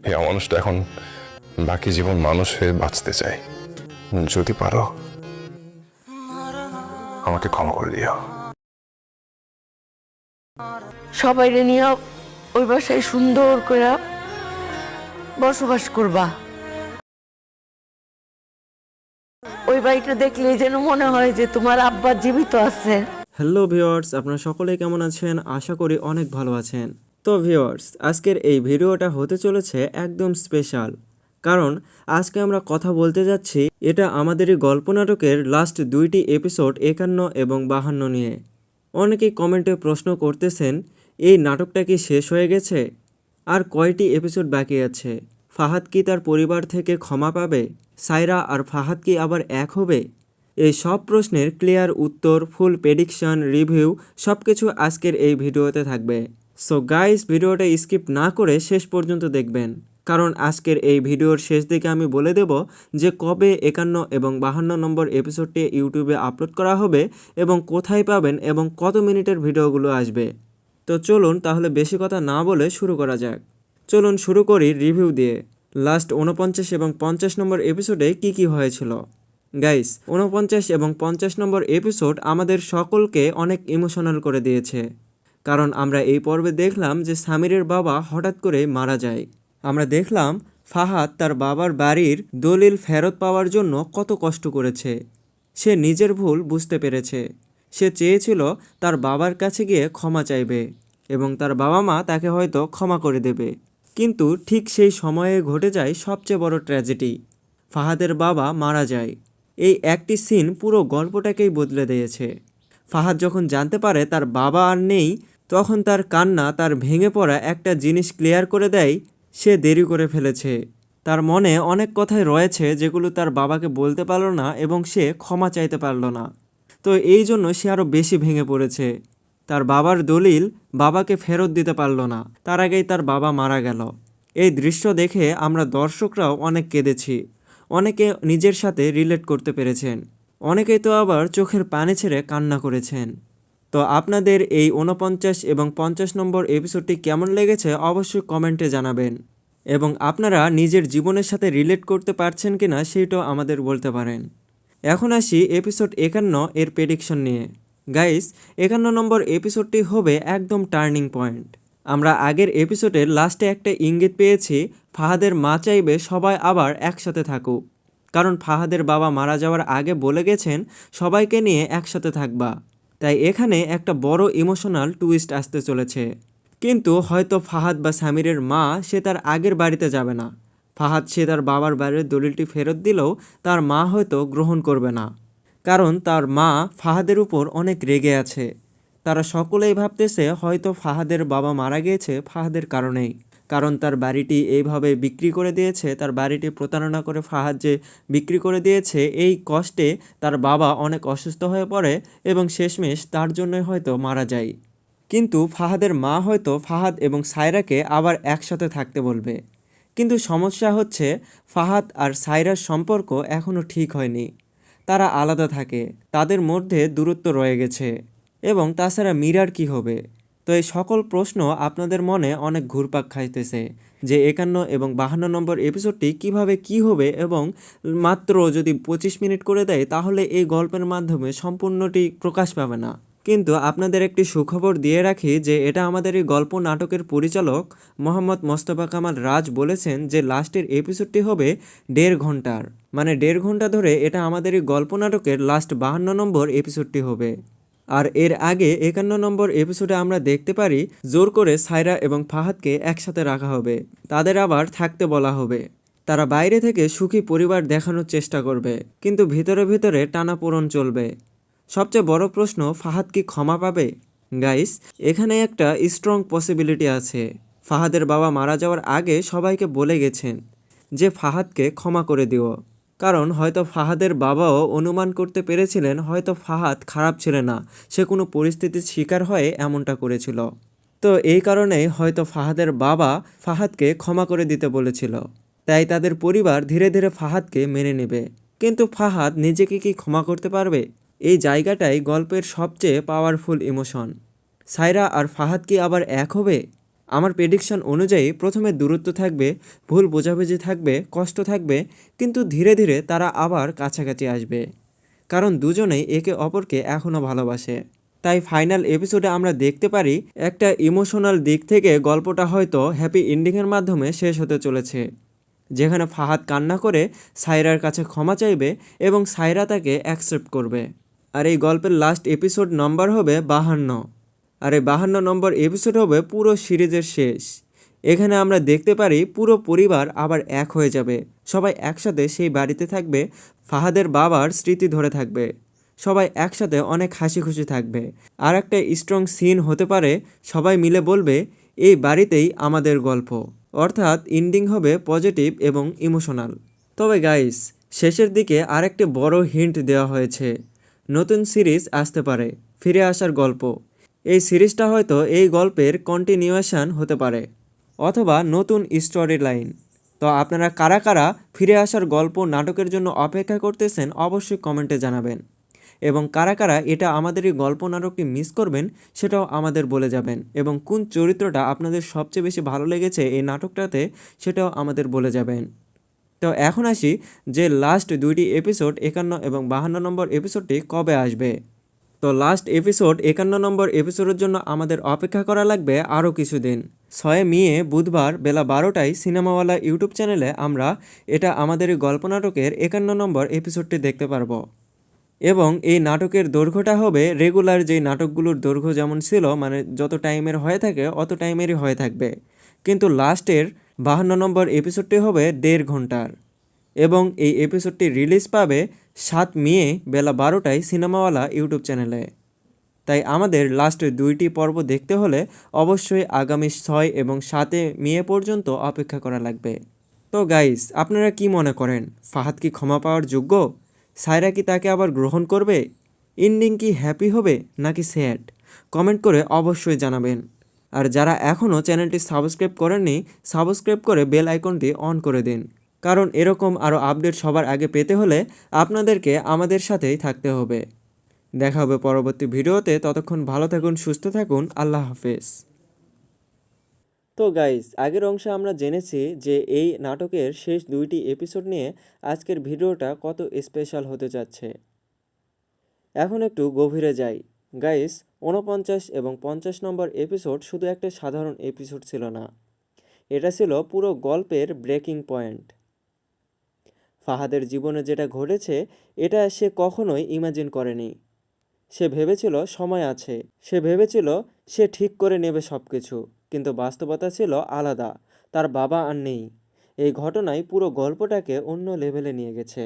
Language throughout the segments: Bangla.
এই মানুষটা এখন বাকি জীবন মানুষ হয়ে বাঁচতে চায়। যদি পারো আমাকে ক্ষমা করে দিও। সবাই নিয়ে ওই বাসায় সুন্দর করে বসবাস করবা। ওই বাড়িটা দেখলে যেন মনে হয় যে তোমার আব্বা জীবিত আছে। হ্যালো ভিউয়ার্স, আপনারা সকলেই কেমন আছেন? আশা করি অনেক ভালো আছেন। তো ভিউয়ার্স, আজকের এই ভিডিওটা হতে চলেছে একদম স্পেশাল, কারণ আজকে আমরা কথা বলতে যাচ্ছি এটা আমাদেরই গল্প নাটকের লাস্ট 2টি এপিসোড 51 এবং 52 নিয়ে। অনেকেই কমেন্টে প্রশ্ন করতেছেন, এই নাটকটা কি শেষ হয়ে গেছে? আর কয়টি এপিসোড বাকি আছে? ফাহাদ কি তার পরিবার থেকে ক্ষমা পাবে? সায়রা আর ফাহাদ কি আবার এক হবে? এই সব প্রশ্নের ক্লিয়ার উত্তর, ফুল প্রেডিকশন, রিভিউ সব কিছু আজকের এই ভিডিওতে থাকবে। সো গাইস, ভিডিওটা স্কিপ না করে শেষ পর্যন্ত দেখবেন, কারণ আজকের এই ভিডিওর শেষ দিকে আমি বলে দেব যে কবে 51 এবং 52 নম্বর এপিসোডটি ইউটিউবে আপলোড করা হবে এবং কোথায় পাবেন এবং কত মিনিটের ভিডিওগুলো আসবে। তো চলুন তাহলে বেশি কথা না বলে শুরু করা যাক। চলুন শুরু করি রিভিউ দিয়ে। লাস্ট 49 এবং 50 নম্বর এপিসোডে কি হয়েছিল। গাইস, 49 এবং 50 নম্বর এপিসোড আমাদের সকলকে অনেক ইমোশনাল করে দিয়েছে, কারণ আমরা এই পর্বে দেখলাম যে সামিরের বাবা হঠাৎ করে মারা যায়। আমরা দেখলাম ফাহাদ তার বাবার বাড়ির দলিল ফেরত পাওয়ার জন্য কত কষ্ট করেছে। সে নিজের ভুল বুঝতে পেরেছে। সে চেয়েছিল তার বাবার কাছে গিয়ে ক্ষমা চাইবে এবং তার বাবা মা তাকে হয়তো ক্ষমা করে দেবে, কিন্তু ঠিক সেই সময়ে ঘটে যায় সবচেয়ে বড় ট্র্যাজেডি। ফাহাদের বাবা মারা যায়। এই একটি সিন পুরো গল্পটাকেই বদলে দিয়েছে। ফাহাদ যখন জানতে পারে তার বাবা আর নেই, তখন তার কান্না তার ভেঙে পড়া একটা জিনিস ক্লিয়ার করে দেয়, সে দেরি করে ফেলেছে। তার মনে অনেক কথাই রয়েছে যেগুলো তার বাবাকে বলতে পারল না এবং সে ক্ষমা চাইতে পারল না। তো এই জন্য সে আরও বেশি ভেঙে পড়েছে। তার বাবার দলিল বাবাকে ফেরত দিতে পারল না, তার আগেই তার বাবা মারা গেল। এই দৃশ্য দেখে আমরা দর্শকরাও অনেক কেঁদেছি। অনেকে নিজের সাথে রিলেট করতে পেরেছেন, অনেকেই তো আবার চোখের পানি ছেড়ে কান্না করেছেন। তো আপনাদের এই 49 এবং 50 নম্বর এপিসোডটি কেমন লেগেছে অবশ্যই কমেন্টে জানাবেন, এবং আপনারা নিজের জীবনের সাথে রিলেট করতে পারছেন কিনা সেইটাও আমাদের বলতে পারেন। এখন আসি এপিসোড 51 এর প্রেডিকশন নিয়ে। গাইস, 51 নম্বর এপিসোডটি হবে একদম টার্নিং পয়েন্ট। আমরা আগের এপিসোডের লাস্টে একটা ইঙ্গিত পেয়েছি, ফাহাদের মা চাইবে সবাই আবার একসাথে থাকুক, কারণ ফাহাদের বাবা মারা যাওয়ার আগে বলে গেছেন সবাইকে নিয়ে একসাথে থাকবা। তাই এখানে একটা বড় ইমোশনাল টুইস্ট আসতে চলেছে। কিন্তু হয়তো ফাহাদ বা সামিরের মা সে তার আগের বাড়িতে যাবে না। ফাহাদ সে তার বাবার বাড়ির দলিলটি ফেরত দিলেও তার মা হয়তো গ্রহণ করবে না, কারণ তার মা ফাহাদের উপর অনেক রেগে আছে। তারা সকলেই ভাবতেছে হয়তো ফাহাদের বাবা মারা গিয়েছে ফাহাদের কারণেই, কারণ তার বাড়িটি এইভাবে বিক্রি করে দিয়েছে, তার বাড়িটি প্রতারণা করে ফাহাদ যে বিক্রি করে দিয়েছে, এই কষ্টে তার বাবা অনেক অসুস্থ হয়ে পড়ে এবং শেষমেশ তার জন্যই হয়তো মারা যায়। কিন্তু ফাহাদের মা হয়তো ফাহাদ এবং সায়রাকে আবার একসাথে থাকতে বলবে। কিন্তু সমস্যা হচ্ছে ফাহাদ আর সায়রার সম্পর্ক এখনও ঠিক হয়নি। তারা আলাদা থাকে, তাদের মধ্যে দূরত্ব রয়ে গেছে। এবং তাছাড়া মীরার কি হবে? তো এই সকল প্রশ্ন আপনাদের মনে অনেক ঘুরপাক খাইতেছে যে 51 এবং 52 নম্বর এপিসোডটি কিভাবে কি হবে, এবং মাত্র যদি 25 মিনিট করে দেয় তাহলে এই গল্পের মাধ্যমে সম্পূর্ণটি প্রকাশ পাবে না। কিন্তু আপনাদের একটি সুখবর দিয়ে রাখি যে এটা আমাদের এই গল্প নাটকের পরিচালক মোহাম্মদ মোস্তফা কামাল রাজ বলেছেন যে লাস্টের এপিসোডটি হবে 1.5 ঘন্টার, মানে 1.5 ঘন্টা ধরে এটা আমাদের এই গল্প নাটকের লাস্ট 52 নম্বর এপিসোডটি হবে। আর এর আগে 51 নম্বর এপিসোডে আমরা দেখতে পারি জোর করে সায়রা এবং ফাহাদকে একসাথে রাখা হবে, তাদের আবার থাকতে বলা হবে। তারা বাইরে থেকে সুখী পরিবার দেখানোর চেষ্টা করবে, কিন্তু ভিতরে ভিতরে টানাপোড়েন চলবে। সবচেয়ে বড় প্রশ্ন, ফাহাদ কি ক্ষমা পাবে? গাইস, এখানে একটা স্ট্রং পসিবিলিটি আছে। ফাহাদের বাবা মারা যাওয়ার আগে সবাইকে বলে গেছেন যে ফাহাদকে ক্ষমা করে দিও, কারণ হয়তো ফাহাদের বাবাও অনুমান করতে পেরেছিলেন হয়তো ফাহাদ খারাপ ছিল না, সে কোনো পরিস্থিতির শিকার হয়ে এমনটা করেছিল। তো এই কারণেই হয়তো ফাহাদের বাবা ফাহাদকে ক্ষমা করে দিতে বলেছিল, তাই তাদের পরিবার ধীরে ধীরে ফাহাদকে মেনে নেবে। কিন্তু ফাহাদ নিজেকে কি ক্ষমা করতে পারবে? এই জায়গাটাই গল্পের সবচেয়ে পাওয়ারফুল ইমোশন। সায়রা আর ফাহাদ কি আবার এক হবে? আমার প্রেডিকশন অনুযায়ী প্রথমে দূরত্ব থাকবে, ভুল বোঝাবুঝি থাকবে, কষ্ট থাকবে, কিন্তু ধীরে ধীরে তারা আবার কাছাকাছি আসবে, কারণ দুজনেই একে অপরকে এখনও ভালোবাসে। তাই ফাইনাল এপিসোডে আমরা দেখতে পারি একটা ইমোশনাল দিক থেকে গল্পটা হয়তো হ্যাপি এন্ডিংয়ের মাধ্যমে শেষ হতে চলেছে, যেখানে ফাহাদ কান্না করে সায়রার কাছে ক্ষমা চাইবে এবং সায়রা তাকে অ্যাকসেপ্ট করবে। আর এই গল্পের লাস্ট এপিসোড নম্বর হবে 52। আর এই 52 নম্বর এপিসোড হবে পুরো সিরিজের শেষ। এখানে আমরা দেখতে পারি পুরো পরিবার আবার এক হয়ে যাবে, সবাই একসাথে সেই বাড়িতে থাকবে, ফাহাদের বাবার স্মৃতি ধরে থাকবে, সবাই একসাথে অনেক হাসি খুশি থাকবে। আর একটা স্ট্রং সিন হতে পারে, সবাই মিলে বলবে এই বাড়িতেই আমাদের গল্প, অর্থাৎ এন্ডিং হবে পজিটিভ এবং ইমোশনাল। তবে গাইস, শেষের দিকে আরেকটি বড় হিন্ট দেওয়া হয়েছে, নতুন সিরিজ আসতে পারে, ফিরে আসার গল্প। এই সিরিজটা হয়তো এই গল্পের কন্টিনিউয়েশন হতে পারে অথবা নতুন স্টোরি লাইন। তো আপনারা কারা কারা ফিরে আসার গল্প নাটকের জন্য অপেক্ষা করতেছেন অবশ্যই কমেন্টে জানাবেন, এবং কারা কারা এটা আমাদের এই গল্প নাটকটি মিস করবেন সেটাও আমাদের বলে যাবেন, এবং কোন চরিত্রটা আপনাদের সবচেয়ে বেশি ভালো লেগেছে এই নাটকটাতে সেটাও আমাদের বলে যাবেন। তো এখন আসি যে লাস্ট দুইটি এপিসোড 51 এবং 52 নম্বর এপিসোডটি কবে আসবে। তো লাস্ট এপিসোড 51 নম্বর এপিসোডের জন্য আমাদের অপেক্ষা করা লাগবে আরও কিছুদিন। 6 মে বুধবার বেলা 12টায় সিনেমাওয়ালা ইউটিউব চ্যানেলে আমরা এটা আমাদের এই গল্প নাটকের 51 নম্বর এপিসোডটি দেখতে পারবো। এবং এই নাটকের দৈর্ঘ্যটা হবে রেগুলার যেই নাটকগুলোর দৈর্ঘ্য যেমন ছিল, মানে যত টাইমের হয়ে থাকে অত টাইমেরই হয়ে থাকবে, কিন্তু লাস্টের 52 নম্বর এপিসোডটি হবে 1.5 ঘন্টার। এবং এই এপিসোডটি রিলিজ পাবে 7 মে বেলা 12টায় সিনেমাওয়ালা ইউটিউব চ্যানেলে। তাই আমাদের লাস্ট দুইটি পর্ব দেখতে হলে অবশ্যই আগামী 6 এবং 7 মে পর্যন্ত অপেক্ষা করা লাগবে। তো গাইস, আপনারা কি মনে করেন, ফাহাদ কি ক্ষমা পাওয়ার যোগ্য? সায়রা কি তাকে আবার গ্রহণ করবে? এন্ডিং কি হ্যাপি হবে নাকি স্যাড? কমেন্ট করে অবশ্যই জানাবেন। আর যারা এখনও চ্যানেলটি সাবস্ক্রাইব করেননি, সাবস্ক্রাইব করে বেল আইকনটি অন করে দিন, কারণ এরকম আরও আপডেট সবার আগে পেতে হলে আপনাদেরকে আমাদের সাথেই থাকতে হবে। দেখা হবে পরবর্তী ভিডিওতে, ততক্ষণ ভালো থাকুন, সুস্থ থাকুন, আল্লাহ হাফেজ। তো গাইস, আগের অংশে আমরা জেনেছি যে এই নাটকের শেষ দুইটি এপিসোড নিয়ে আজকের ভিডিওটা কত স্পেশাল হতে যাচ্ছে। এখন একটু গভীরে যাই। গাইস, 49 এবং 50 নম্বর এপিসোড শুধু একটা সাধারণ এপিসোড ছিল না, এটা ছিল পুরো গল্পের ব্রেকিং পয়েন্ট। ফাহাদের জীবনে যেটা ঘটেছে এটা সে কখনোই ইমাজিন করেনি। সে ভেবেছিল সময় আছে, সে ভেবেছিল সে ঠিক করে নেবে সব কিছু, কিন্তু বাস্তবতা ছিল আলাদা। তার বাবা আর নেই। এই ঘটনায় পুরো গল্পটাকে অন্য লেভেলে নিয়ে গেছে।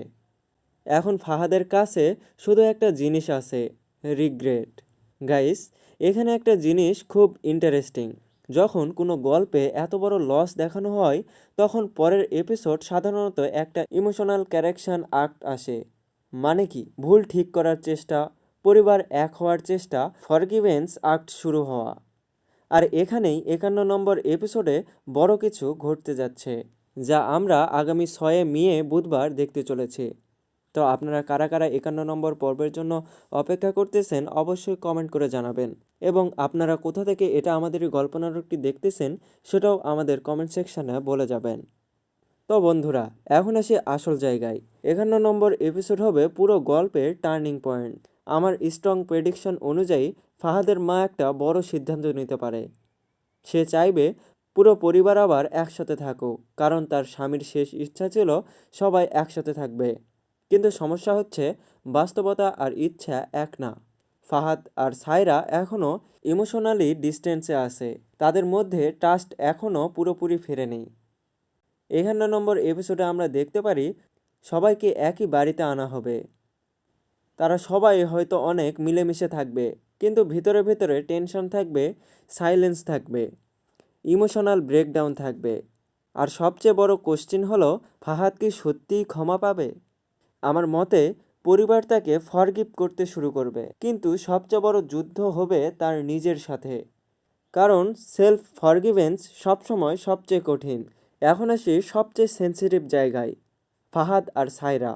এখন ফাহাদের কাছে শুধু একটা জিনিস আছে, রিগ্রেট। গাইস, এখানে একটা জিনিস খুব ইন্টারেস্টিং। যখন কোনো গল্পে এত বড় লস দেখানো হয় তখন পরের এপিসোড সাধারণত একটা ইমোশনাল ক্যারেকশন আর্ক আসে। মানে কি, ভুল ঠিক করার চেষ্টা, পরিবার এক হওয়ার চেষ্টা, ফরগিভেন্স আর্ক শুরু হওয়া। আর এখানেই 51 নম্বর এপিসোডে বড় কিছু ঘটতে যাচ্ছে, যা আমরা আগামী 6 মে বুধবার দেখতে চলেছি। তো আপনারা কারা কারা 51 নম্বর পর্বের জন্য অপেক্ষা করতেছেন অবশ্যই কমেন্ট করে জানাবেন, এবং আপনারা কোথা থেকে এটা আমাদের এই গল্প নাটকটি দেখতেছেন সেটাও আমাদের কমেন্ট সেকশনে বলে যাবেন। তো বন্ধুরা, এখন আসি আসল জায়গায়। 51 নম্বর এপিসোড হবে পুরো গল্পের টার্নিং পয়েন্ট। আমার স্ট্রং প্রেডিকশন অনুযায়ী ফাহাদের মা একটা বড় সিদ্ধান্ত নিতে পারে। সে চাইবে পুরো পরিবার আবার একসাথে থাকুক, কারণ তার স্বামীর শেষ ইচ্ছা ছিল সবাই একসাথে থাকবে। কিন্তু সমস্যা হচ্ছে বাস্তবতা আর ইচ্ছা এক না। ফাহাদ আর সায়রা এখনও ইমোশনালি ডিস্টেন্সে আছে, তাদের মধ্যে ট্রাস্ট এখনও পুরোপুরি ফেরেনি। 51 নম্বর এপিসোডে আমরা দেখতে পারি সবাইকে একই বাড়িতে আনা হবে। তারা সবাই হয়তো অনেক মিলেমিশে থাকবে, কিন্তু ভিতরে ভিতরে টেনশন থাকবে, সাইলেন্স থাকবে, ইমোশনাল ব্রেকডাউন থাকবে। আর সবচেয়ে বড় কোশ্চেন হলো, ফাহাদ কি সত্যিই ক্ষমা পাবে? আমার মতে পরিবার তাকে ফরগিভ করতে শুরু করবে, কিন্তু সবচেয়ে বড় যুদ্ধ হবে তার নিজের সাথে, কারণ সেলফ ফরগিভেন্স সবসময় সবচেয়ে কঠিন। এখন আসি সবচেয়ে সেন্সিটিভ জায়গায়, ফাহাদ আর সায়রা।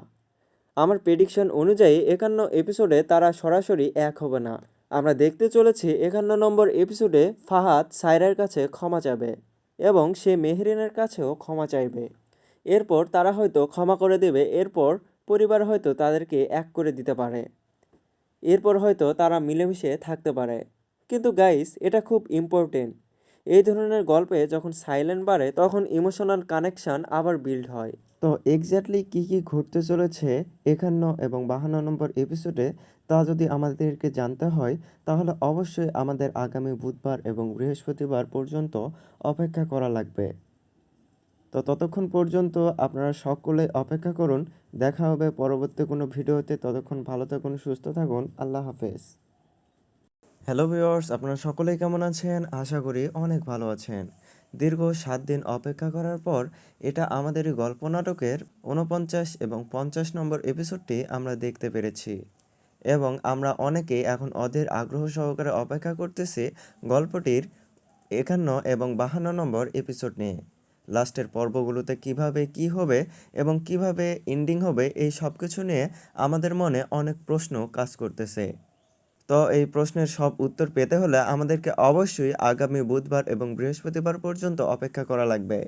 আমার প্রেডিকশন অনুযায়ী 51 এপিসোডে তারা সরাসরি এক হবে না, আমরা দেখতে চলেছি 51 নম্বর এপিসোডে ফাহাদ সায়রার কাছে ক্ষমা চাবে এবং সে মেহরিনের কাছেও ক্ষমা চাইবে। এরপর তারা হয়তো ক্ষমা করে দেবে, এরপর পরিবার হয়তো তাদেরকে এক করে দিতে পারে, এরপর হয়তো তারা মিলেমিশে থাকতে পারে। কিন্তু গাইস, এটা খুব ইম্পর্টেন্ট। এই ধরনের গল্পে যখন সাইলেন্ট বাড়ে তখন ইমোশনাল কানেকশন আবার বিল্ড হয়। তো এক্স্যাক্টলি কী কী ঘটতে চলেছে 51 এবং 52 নম্বর এপিসোডে তা যদি আমাদেরকে জানতে হয় তাহলে অবশ্যই আমাদের আগামী বুধবার এবং বৃহস্পতিবার পর্যন্ত অপেক্ষা করা লাগবে। তো ততক্ষণ পর্যন্ত আপনারা সকলে অপেক্ষা করুন। দেখা হবে পরবর্তী কোনো ভিডিওতে। ততক্ষণ ভালো থাকুন, সুস্থ থাকুন। আল্লাহ হাফেজ। হ্যালো ভিউয়ার্স, আপনারা সকলেই কেমন আছেন? আশা করি অনেক ভালো আছেন। দীর্ঘ 7 দিন অপেক্ষা করার পর এটা আমাদেরই গল্প নাটকের 49 এবং 50 নম্বর এপিসোডটি আমরা দেখতে পেরেছি এবং আমরা অনেকেই এখন অধীর আগ্রহ সহকারে অপেক্ষা করতেছি গল্পটির 51 এবং 52 নম্বর এপিসোড নিয়ে। লাস্টের পর্বগুলোতে কিভাবে কি হবে এবং কিভাবে এন্ডিং হবে, এই সব কিছু নিয়ে আমাদের মনে অনেক প্রশ্ন কাজ করতেছে। তো এই প্রশ্নের সব উত্তর পেতে হলে আমাদেরকে অবশ্যই আগামী বুধবার এবং বৃহস্পতিবার পর্যন্ত অপেক্ষা করা লাগবে।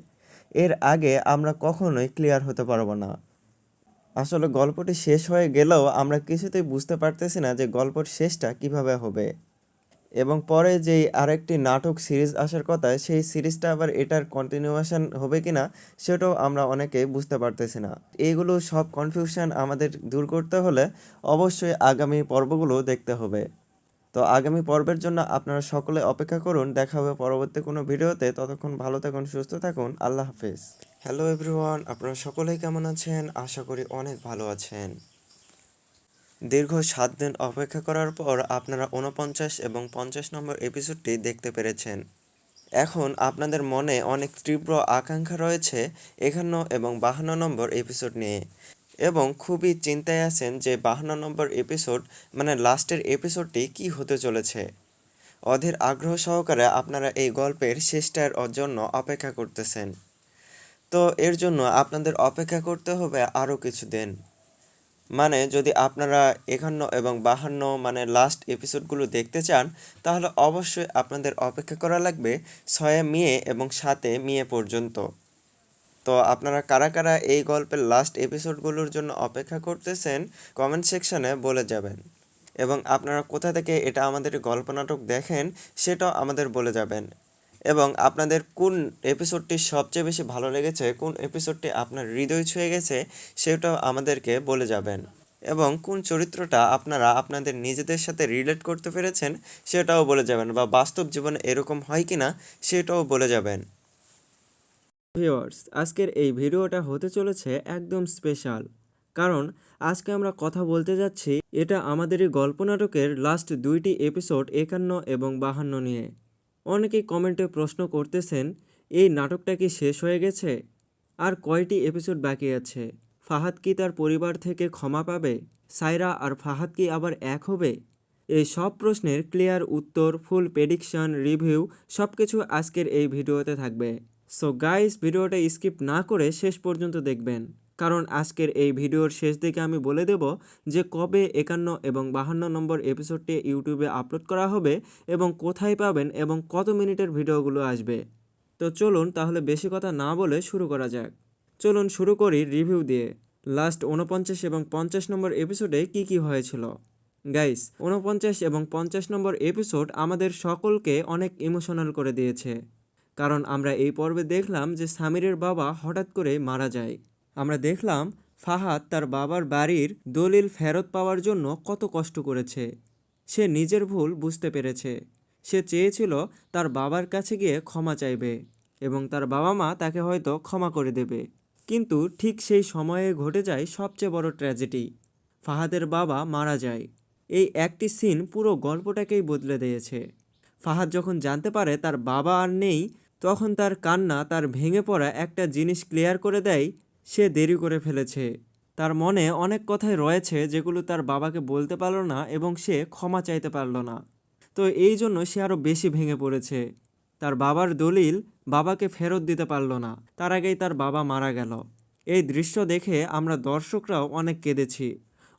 এর আগে আমরা কখনোই ক্লিয়ার হতে পারবো না। আসলে গল্পটি শেষ হয়ে গেলেও আমরা কিছুতেই বুঝতে পারতেছি না যে গল্পের শেষটা কিভাবে হবে এবং পরে যেই আরেকটি নাটক সিরিজ আসার কথা সেই সিরিজটা আবার এটার কন্টিনিউয়েশন হবে কিনা সেটাও আমরা অনেকেই বুঝতে পারতেছি না। এইগুলো সব কনফিউশন আমাদের দূর করতে হলে অবশ্যই আগামী পর্বগুলো দেখতে হবে। তো আগামী পর্বের জন্য আপনারা সকলে অপেক্ষা করুন। দেখা হবে পরবর্তী কোনো ভিডিওতে। ততক্ষণ ভালো থাকুন, সুস্থ থাকুন। আল্লাহ হাফেজ। হ্যালো এভরিওয়ান, আপনারা সকলেই কেমন আছেন? আশা করি অনেক ভালো আছেন। দীর্ঘ 7 দিন অপেক্ষা করার পর আপনারা 49 এবং 50 নম্বর এপিসোডটি দেখতে পেরেছেন। এখন আপনাদের মনে অনেক তীব্র আকাঙ্ক্ষা রয়েছে 51 এবং 52 নম্বর এপিসোড নিয়ে এবং খুবই চিন্তায় আছেন যে 52 নম্বর এপিসোড মানে লাস্টের এপিসোডটি কি হতে চলেছে। অধীর আগ্রহ সহকারে আপনারা এই গল্পের শেষটার জন্য অপেক্ষা করতেছেন। তো এর জন্য আপনাদের অপেক্ষা করতে হবে আরও কিছুদিন। মানে যদি আপনারা 51 এবং 52 মানে লাস্ট এপিসোডগুলো দেখতে চান তাহলে অবশ্যই আপনাদের অপেক্ষা করা লাগবে 6 মে এবং 7 মে পর্যন্ত। তো আপনারা কারা কারা এই গল্পের লাস্ট এপিসোডগুলোর জন্য অপেক্ষা করতেছেন কমেন্ট সেকশনে বলে যাবেন এবং আপনারা কোথা থেকে এটা আমাদের গল্প নাটক দেখেন সেটাও আমাদের বলে যাবেন এবং আপনাদের কোন এপিসোডটি সবচেয়ে বেশি ভালো লেগেছে, কোন এপিসোডটি আপনার হৃদয় ছুঁয়ে গেছে সেটাও আমাদেরকে বলে যাবেন এবং কোন চরিত্রটা আপনারা আপনাদের নিজেদের সাথে রিলেট করতে পেরেছেন সেটাও বলে যাবেন বা বাস্তব জীবনে এরকম হয় কিনা সেটাও বলে যাবেন। ভিউয়ার্স, আজকের এই ভিডিওটা হতে চলেছে একদম স্পেশাল, কারণ আজকে আমরা কথা বলতে যাচ্ছি এটা আমাদেরই গল্প নাটকের লাস্ট 2টি এপিসোড 51 এবং 52 নিয়ে। অনেকেই কমেন্টে প্রশ্ন করতেছেন এই নাটকটা কি শেষ হয়ে গেছে, আর কয়টি এপিসোড বাকি আছে, ফাহাদ কি তার পরিবার থেকে ক্ষমা পাবে, সায়রা আর ফাহাদ কি আবার এক হবে? এই সব প্রশ্নের ক্লিয়ার উত্তর, ফুল প্রেডিকশন, রিভিউ সব কিছু আজকের এই ভিডিওতে থাকবে। সো গাইস, ভিডিওটা স্কিপ না করে শেষ পর্যন্ত দেখবেন, কারণ আজকের এই ভিডিওর শেষ দিকে আমি বলে দেব যে কবে 51 এবং 52 নম্বর এপিসোডটি ইউটিউবে আপলোড করা হবে এবং কোথায় পাবেন এবং কত মিনিটের ভিডিওগুলো আসবে। তো চলুন তাহলে বেশি কথা না বলে শুরু করা যাক। চলুন শুরু করি রিভিউ দিয়ে। লাস্ট 49 এবং 50 নম্বর এপিসোডে কি কি হয়েছিল। গাইস, 49 এবং 50 নম্বর এপিসোড আমাদের সকলকে অনেক ইমোশনাল করে দিয়েছে, কারণ আমরা এই পর্বে দেখলাম যে সামিরের বাবা হঠাৎ করে মারা যায়। আমরা দেখলাম ফাহাদ তার বাবার বাড়ির দলিল ফেরত পাওয়ার জন্য কত কষ্ট করেছে। সে নিজের ভুল বুঝতে পেরেছে। সে চেয়েছিল তার বাবার কাছে গিয়ে ক্ষমা চাইবে এবং তার বাবা মা তাকে হয়তো ক্ষমা করে দেবে, কিন্তু ঠিক সেই সময়ে ঘটে যায় সবচেয়ে বড় ট্র্যাজেডি। ফাহাদের বাবা মারা যায়। এই একটি সিন পুরো গল্পটাকেই বদলে দিয়েছে। ফাহাদ যখন জানতে পারে তার বাবা আর নেই তখন তার কান্না তার ভেঙে পড়া একটা জিনিস ক্লিয়ার করে দেয়, সে দেরি করে ফেলেছে। তার মনে অনেক কথাই রয়েছে যেগুলো তার বাবাকে বলতে পারল না এবং সে ক্ষমা চাইতে পারল না। তো এই জন্য সে আরও বেশি ভেঙে পড়েছে। তার বাবার দলিল বাবাকে ফেরত দিতে পারল না, তার আগেই তার বাবা মারা গেল। এই দৃশ্য দেখে আমরা দর্শকরাও অনেক কেঁদেছি,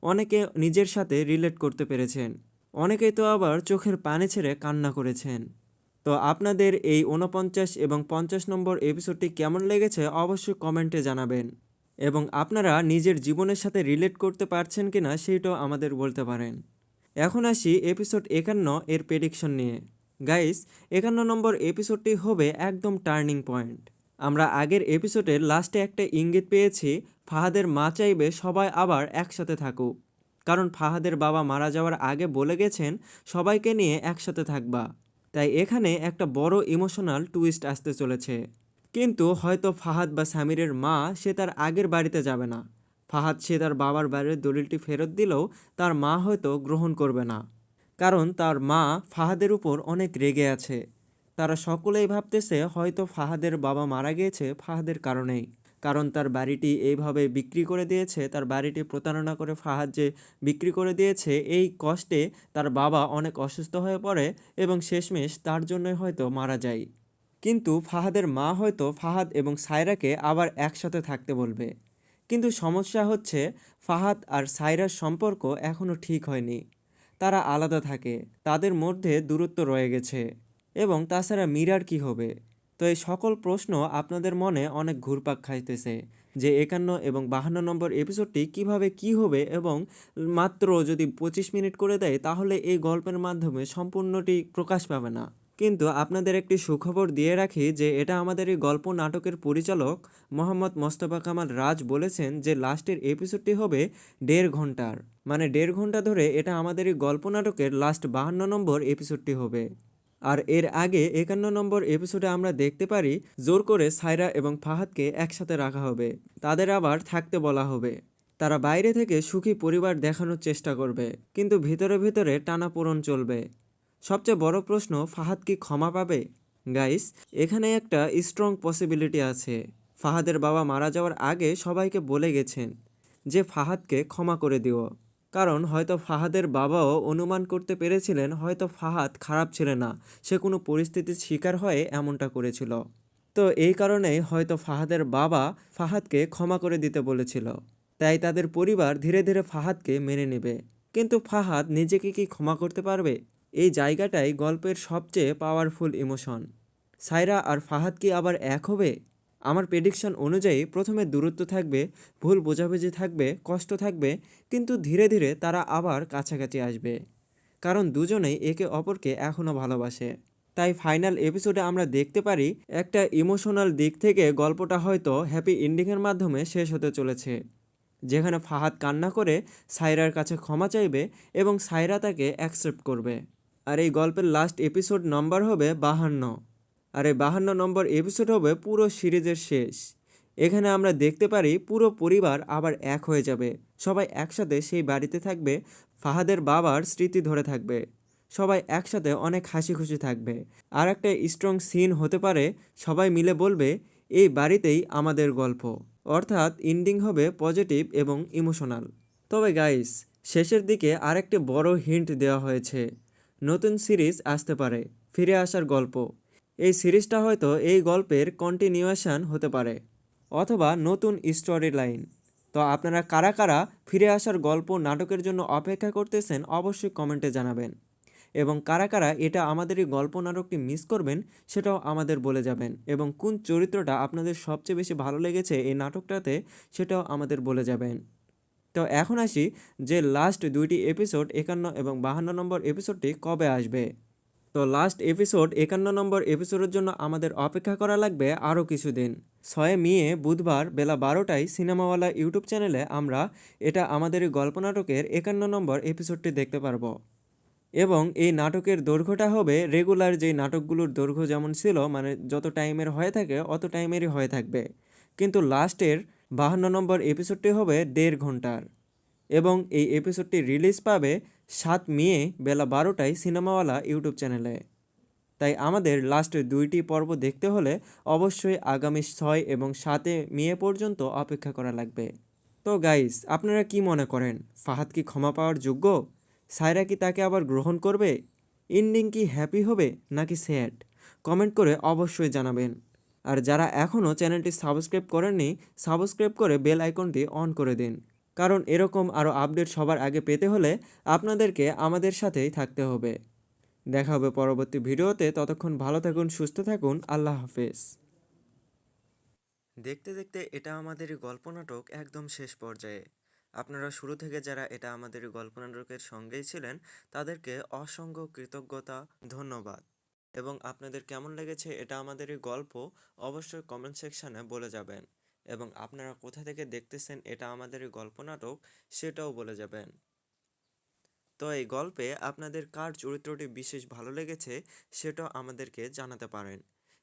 অনেকে নিজের সাথে রিলেট করতে পেরেছেন। অনেকেই তো আবার চোখের পানি ছেড়ে কান্না করেছেন। তো আপনাদের এই 49 এবং 50 নম্বর এপিসোডটি কেমন লেগেছে অবশ্যই কমেন্টে জানাবেন, এবং আপনারা নিজের জীবনের সাথে রিলেট করতে পারছেন কিনা সেইটাও আমাদের বলতে পারেন। এখন আসি এপিসোড 51 এর প্রেডিকশন নিয়ে। গাইস, 51 নম্বর এপিসোডটি হবে একদম টার্নিং পয়েন্ট। আমরা আগের এপিসোডের লাস্টে একটা ইঙ্গিত পেয়েছি, ফাহাদের মা চাইবে সবাই আবার একসাথে থাকুক, কারণ ফাহাদের বাবা মারা যাওয়ার আগে বলে গেছেন সবাইকে নিয়ে একসাথে থাকবা। তাই এখানে একটা বড় ইমোশনাল টুইস্ট আসতে চলেছে। কিন্তু হয়তো ফাহাদ বা সামিরের মা সে তার আগের বাড়িতে যাবে না। ফাহাদ সে তার বাবার বাড়ির দলিলটি ফেরত দিলেও তার মা হয়তো গ্রহণ করবে না, কারণ তার মা ফাহাদের উপর অনেক রেগে আছে। তারা সকলেই ভাবতেছে হয়তো ফাহাদের বাবা মারা গিয়েছে ফাহাদের কারণেই, কারণ তার বাড়িটি এইভাবে বিক্রি করে দিয়েছে, তার বাড়িটি প্রতারণা করে ফাহাদ যে বিক্রি করে দিয়েছে, এই কষ্টে তার বাবা অনেক অসুস্থ হয়ে পড়ে এবং শেষমেশ তার জন্যই হয়তো মারা যায়। কিন্তু ফাহাদের মা হয়তো ফাহাদ এবং সায়রাকে আবার একসাথে থাকতে বলবে। কিন্তু সমস্যা হচ্ছে ফাহাদ আর সায়রার সম্পর্ক এখনও ঠিক হয়নি, তারা আলাদা থাকে, তাদের মধ্যে দূরত্ব রয়ে গেছে। এবং তাছাড়া মীরার কি হবে? তো এই সকল প্রশ্ন আপনাদের মনে অনেক ঘুরপাক খাইতেছে যে 51 এবং 52 নম্বর এপিসোডটি কিভাবে কি হবে, এবং মাত্র যদি 25 মিনিট করে দেয় তাহলে এই গল্পের মাধ্যমে সম্পূর্ণটি প্রকাশ পাবে না। কিন্তু আপনাদের একটি সুখবর দিয়ে রাখি যে এটা আমাদের এই গল্প নাটকের পরিচালক মোহাম্মদ মোস্তফা কামাল রাজ বলেছেন যে লাস্টের এপিসোডটি হবে 1.5 ঘন্টার, মানে 1.5 ঘন্টা ধরে এটা আমাদের এই গল্প নাটকের লাস্ট 52 নম্বর এপিসোডটি হবে। আর এর আগে 51 নম্বর এপিসোডে আমরা দেখতে পারি জোর করে সায়রা এবং ফাহাদকে একসাথে রাখা হবে, তাদের আবার থাকতে বলা হবে। তারা বাইরে থেকে সুখী পরিবার দেখানোর চেষ্টা করবে, কিন্তু ভিতরে ভিতরে টানাপোড়েন চলবে। সবচেয়ে বড় প্রশ্ন, ফাহাদ কি ক্ষমা পাবে? গাইস, এখানে একটা স্ট্রং পসিবিলিটি আছে। ফাহাদের বাবা মারা যাওয়ার আগে সবাইকে বলে গেছেন যে ফাহাদকে ক্ষমা করে দিও, কারণ হয়তো ফাহাদের বাবাও অনুমান করতে পেরেছিলেন হয়তো ফাহাদ খারাপ ছেলে না, সে কোনো পরিস্থিতির শিকার হয়ে এমনটা করেছিল। তো এই কারণেই হয়তো ফাহাদের বাবা ফাহাদকে ক্ষমা করে দিতে বলেছিল, তাই তাদের পরিবার ধীরে ধীরে ফাহাদকে মেনে নেবে। কিন্তু ফাহাদ নিজেকে কি ক্ষমা করতে পারবে? এই জায়গাটাই গল্পের সবচেয়ে পাওয়ারফুল ইমোশন। সায়রা আর ফাহাদ কি আবার এক হবে? আমার প্রেডিকশন অনুযায়ী প্রথমে দূরত্ব থাকবে, ভুল বোঝাবুঝি থাকবে, কষ্ট থাকবে, কিন্তু ধীরে ধীরে তারা আবার কাছাকাছি আসবে, কারণ দুজনেই একে অপরকে এখনও ভালোবাসে। তাই ফাইনাল এপিসোডে আমরা দেখতে পারি একটা ইমোশনাল দিক থেকে গল্পটা হয়তো হ্যাপি এন্ডিংয়ের মাধ্যমে শেষ হতে চলেছে, যেখানে ফাহাদ কান্না করে সায়রার কাছে ক্ষমা চাইবে এবং সায়রা তাকে অ্যাকসেপ্ট করবে। আর এই গল্পের লাস্ট এপিসোড নম্বর হবে 52। আর এই 52 নম্বর এপিসোড হবে পুরো সিরিজের শেষ। এখানে আমরা দেখতে পারি পুরো পরিবার আবার এক হয়ে যাবে, সবাই একসাথে সেই বাড়িতে থাকবে, ফাহাদের বাবার স্মৃতি ধরে থাকবে, সবাই একসাথে অনেক হাসি খুশি থাকবে। আর একটা স্ট্রং সিন হতে পারে, সবাই মিলে বলবে এই বাড়িতেই আমাদের গল্প, অর্থাৎ এন্ডিং হবে পজিটিভ এবং ইমোশনাল। তবে গাইস, শেষের দিকে আরেকটি বড় হিন্ট দেওয়া হয়েছে, নতুন সিরিজ আসতে পারে, ফিরে আসার গল্প। এই সিরিজটা হয়তো এই গল্পের কন্টিনিউয়েশন হতে পারে, অথবা নতুন স্টোরি লাইন। তো আপনারা কারা কারা ফিরে আসার গল্প নাটকের জন্য অপেক্ষা করতেছেন অবশ্যই কমেন্টে জানাবেন, এবং কারা কারা এটা আমাদের এই গল্প নাটকটি মিস করবেন সেটাও আমাদের বলে যাবেন, এবং কোন চরিত্রটা আপনাদের সবচেয়ে বেশি ভালো লেগেছে এই নাটকটাতে সেটাও আমাদের বলে যাবেন। তো এখন আসি যে লাস্ট দুইটি এপিসোড 51 এবং 52 নম্বর এপিসোডটি কবে আসবে। তো লাস্ট এপিসোড 51 নম্বর এপিসোডের জন্য আমাদের অপেক্ষা করা লাগবে আরও কিছুদিন। 6 মে বুধবার বেলা 12টায় সিনেমাওয়ালা ইউটিউব চ্যানেলে আমরা এটা আমাদের এই গল্প নাটকের 51 নম্বর এপিসোডটি দেখতে পারবো। এবং এই নাটকের দৈর্ঘ্যটা হবে রেগুলার যেই নাটকগুলোর দৈর্ঘ্য যেমন ছিল, মানে যত টাইমের হয়ে থাকে অত টাইমেরই হয়ে থাকবে, কিন্তু লাস্টের 52 নম্বর এপিসোডটি হবে 1.5 ঘন্টার। এবং এই এপিসোডটি রিলিজ পাবে 7 মে বেলা 12টায় সিনেমাওয়ালা ইউটিউব চ্যানেলে। তাই আমাদের লাস্ট দুইটি পর্ব দেখতে হলে অবশ্যই আগামী 6 এবং 7 মে পর্যন্ত অপেক্ষা করা লাগবে। তো গাইস, আপনারা কি মনে করেন, ফাহাদ কি ক্ষমা পাওয়ার যোগ্য? সায়রা কি তাকে আবার গ্রহণ করবে? এন্ডিং কি হ্যাপি হবে নাকি স্যাড? কমেন্ট করে অবশ্যই জানাবেন। আর যারা এখনও চ্যানেলটি সাবস্ক্রাইব করেননি, সাবস্ক্রাইব করে বেল আইকনটি অন করে দিন। কারণ এরকম আরও আপডেট সবার আগে পেতে হলে আপনাদেরকে আমাদের সাথেই থাকতে হবে। দেখা হবে পরবর্তী ভিডিওতে, ততক্ষণ ভালো থাকুন, সুস্থ থাকুন, আল্লাহ হাফেজ। দেখতে দেখতে এটা আমাদের গল্প নাটক একদম শেষ পর্যায়ে। আপনারা শুরু থেকে যারা এটা আমাদের গল্প নাটকের সঙ্গেই ছিলেন তাদেরকে অসংখ্য কৃতজ্ঞতা, ধন্যবাদ। এবং আপনাদের কেমন লেগেছে এটা আমাদের এই গল্প অবশ্যই কমেন্ট সেকশানে বলে যাবেন। এবং আপনারা কোথা থেকে দেখতেছেন এটা আমাদের এই গল্প নাটক সেটাও বলে যাবেন। তো এই গল্পে আপনাদের কার চরিত্রটি বিশেষ ভালো লেগেছে সেটাও আমাদেরকে জানাতে পারেন।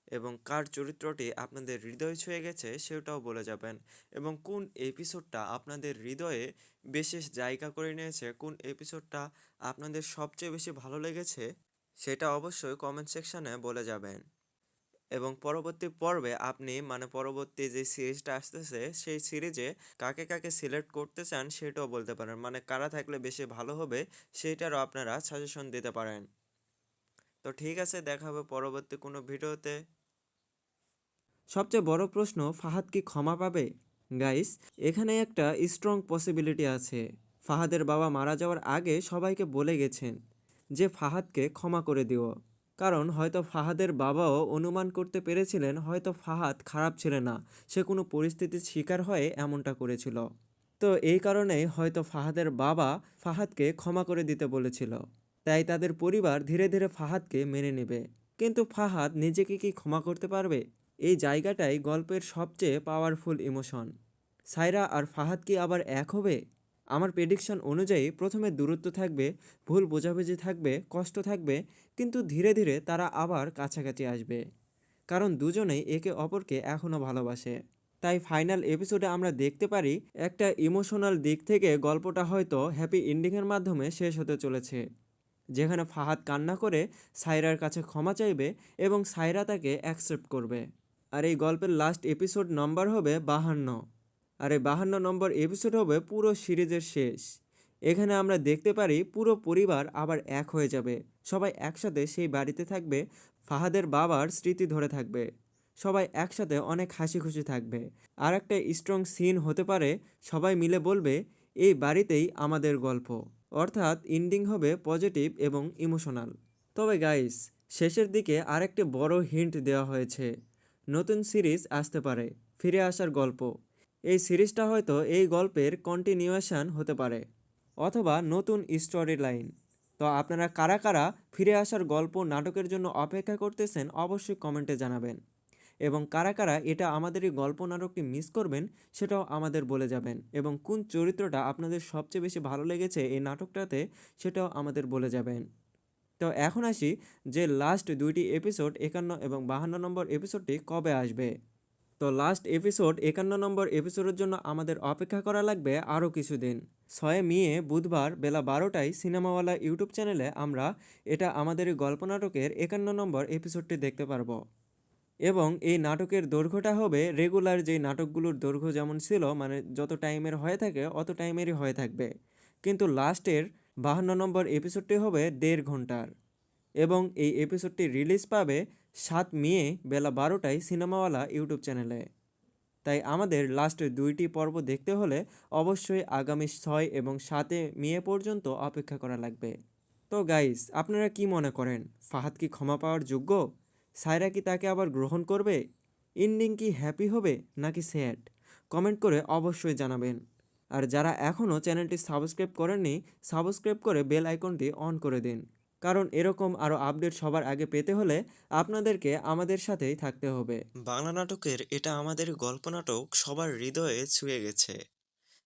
এবং কার চরিত্রটি আপনাদের হৃদয় ছুঁয়ে গেছে সেটাও বলে যাবেন। এবং কোন এপিসোডটা আপনাদের হৃদয়ে বিশেষ জায়গা করে নিয়েছে, কোন এপিসোডটা আপনাদের সবচেয়ে বেশি ভালো লেগেছে সেটা অবশ্যই কমেন্ট সেকশানে বলে যাবেন। এবং পরবর্তী পর্বে আপনি পরবর্তী যে সিরিজটা আসতেছে সেই সিরিজে কাকে কাকে সিলেক্ট করতে চান সেটাও বলতে পারেন, কারা থাকলে বেশি ভালো হবে সেইটারও আপনারা সাজেশন দিতে পারেন। তো ঠিক আছে, দেখা হবে পরবর্তী কোনো ভিডিওতে। সবচেয়ে বড় প্রশ্ন, ফাহাদ কি ক্ষমা পাবে? গাইস, এখানে একটা স্ট্রং পসিবিলিটি আছে। ফাহাদের বাবা মারা যাওয়ার আগে সবাইকে বলে গেছেন যে ফাহাদকে ক্ষমা করে দিও। কারণ হয়তো ফাহাদের বাবাও অনুমান করতে পেরেছিলেন হয়তো ফাহাদ খারাপ ছেলে না, সে কোনো পরিস্থিতির শিকার হয়ে এমনটা করেছিল। তো এই কারণেই হয়তো ফাহাদের বাবা ফাহাদকে ক্ষমা করে দিতে বলেছিল। তাই তাদের পরিবার ধীরে ধীরে ফাহাদকে মেনে নেবে। কিন্তু ফাহাদ নিজেকে কি ক্ষমা করতে পারবে? এই জায়গাটাই গল্পের সবচেয়ে পাওয়ারফুল ইমোশন। সায়রা আর ফাহাদ কি আবার এক হবে? আমার প্রেডিকশন অনুযায়ী প্রথমে দূরত্ব থাকবে, ভুল বোঝাবুঝি থাকবে, কষ্ট থাকবে, কিন্তু ধীরে ধীরে তারা আবার কাছাকাছি আসবে। কারণ দুজনেই একে অপরকে এখনও ভালোবাসে। তাই ফাইনাল এপিসোডে আমরা দেখতে পারি একটা ইমোশনাল দিক থেকে গল্পটা হয়তো হ্যাপি এন্ডিংয়ের মাধ্যমে শেষ হতে চলেছে, যেখানে ফাহাদ কান্না করে সায়রার কাছে ক্ষমা চাইবে এবং সায়রা তাকে অ্যাকসেপ্ট করবে। আর এই গল্পের লাস্ট এপিসোড নম্বর হবে 52। আর এই 52 নম্বর এপিসোড হবে পুরো সিরিজের শেষ। এখানে আমরা দেখতে পারি পুরো পরিবার আবার এক হয়ে যাবে, সবাই একসাথে সেই বাড়িতে থাকবে, ফাহাদের বাবার স্মৃতি ধরে থাকবে, সবাই একসাথে অনেক হাসি খুশি থাকবে। আর একটা স্ট্রং সিন হতে পারে, সবাই মিলে বলবে এই বাড়িতেই আমাদের গল্প। অর্থাৎ এন্ডিং হবে পজিটিভ এবং ইমোশনাল। তবে গাইস, শেষের দিকে আরেকটি বড় হিন্ট দেওয়া হয়েছে, নতুন সিরিজ আসতে পারে, ফিরে আসার গল্প। এই সিরিজটা হয়তো এই গল্পের কন্টিনিউয়েশন হতে পারে অথবা নতুন স্টোরি লাইন। তো আপনারা কারা কারা ফিরে আসার গল্প নাটকের জন্য অপেক্ষা করতেছেন অবশ্যই কমেন্টে জানাবেন। এবং কারা কারা এটা আমাদের এই গল্প নাটকটি মিস করবেন সেটাও আমাদের বলে যাবেন। এবং কোন চরিত্রটা আপনাদের সবচেয়ে বেশি ভালো লেগেছে এই নাটকটাতে সেটাও আমাদের বলে যাবেন। তো এখন আসি যে লাস্ট দুইটি এপিসোড 51 এবং 52 নম্বর এপিসোডটি কবে আসবে। তো লাস্ট এপিসোড 51 নম্বর এপিসোডের জন্য আমাদের অপেক্ষা করা লাগবে আরও কিছুদিন। 6 মে বুধবার বেলা 12টায় সিনেমাওয়ালা ইউটিউব চ্যানেলে আমরা এটা আমাদের এই গল্প নাটকের 51 নম্বর এপিসোডটি দেখতে পারবো। এবং এই নাটকের দৈর্ঘ্যটা হবে রেগুলার যেই নাটকগুলোর দৈর্ঘ্য যেমন ছিল, যত টাইমের হয়ে থাকে অত টাইমেরই হয়ে থাকবে। কিন্তু লাস্টের 52 নম্বর এপিসোডটি হবে 1.5 ঘন্টার। এবং এই এপিসোডটি রিলিজ পাবে 7 মে বেলা 12টায় সিনেমাওয়ালা ইউটিউব চ্যানেলে। তাই আমাদের লাস্ট দুইটি পর্ব দেখতে হলে অবশ্যই আগামী 6 এবং 7 মে পর্যন্ত অপেক্ষা করা লাগবে। তো গাইস, আপনারা কি মনে করেন, ফাহাদ কি ক্ষমা পাওয়ার যোগ্য? সায়রা কি তাকে আবার গ্রহণ করবে? এন্ডিং কি হ্যাপি হবে নাকি স্যাড? কমেন্ট করে অবশ্যই জানাবেন। আর যারা এখনও চ্যানেলটি সাবস্ক্রাইব করেননি, সাবস্ক্রাইব করে বেল আইকনটি অন করে দিন। কারণ এরকম আরও আপডেট সবার আগে পেতে হলে আপনাদেরকে আমাদের সাথেই থাকতে হবে। বাংলা নাটকের এটা আমাদের গল্প নাটক সবার হৃদয়ে ছুঁয়ে গেছে।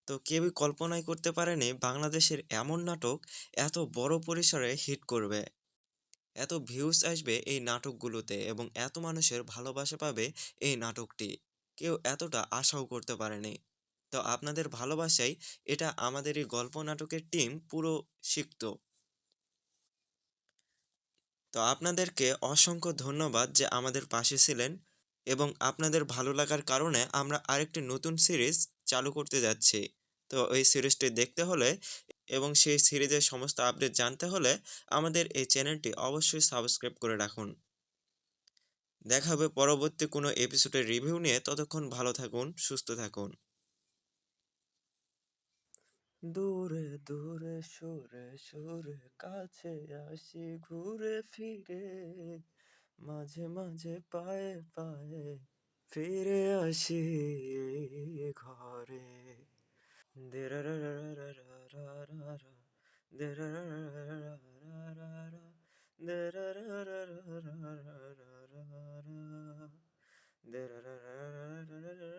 তো কেউই কল্পনাই করতে পারেনি বাংলাদেশের এমন নাটক এত বড় পরিসরে হিট করবে, এত ভিউজ আসবে এই নাটকগুলোতে এবং এত মানুষের ভালোবাসা পাবে এই নাটকটি। কেউ এতটা আশাও করতে পারেনি। তো আপনাদের ভালোবাসাই এটা আমাদের এই গল্প নাটকের টিম পুরো শিখত। তো আপনাদেরকে অসংখ্য ধন্যবাদ যে আমাদের পাশে ছিলেন। এবং আপনাদের ভালো লাগার কারণে আমরা আরেকটি নতুন সিরিজ চালু করতে যাচ্ছি। তো এই সিরিজটি দেখতে হলে এবং সেই সিরিজের সমস্ত আপডেট জানতে হলে আমাদের এই চ্যানেলটি অবশ্যই সাবস্ক্রাইব করে রাখুন। দেখা হবে পরবর্তী কোনো এপিসোডের রিভিউ নিয়ে, ততক্ষণ ভালো থাকুন, সুস্থ থাকুন। দূরে দূরে সরে সরে কাছে আসি ঘুরে ফিরে, মাঝে মাঝে পায়ে পায়ে ফিরে আসি এই ঘরে। দেরারারারারারারা, দেরারারারারারা, দেরারারারারারা, দেরারারারারারা।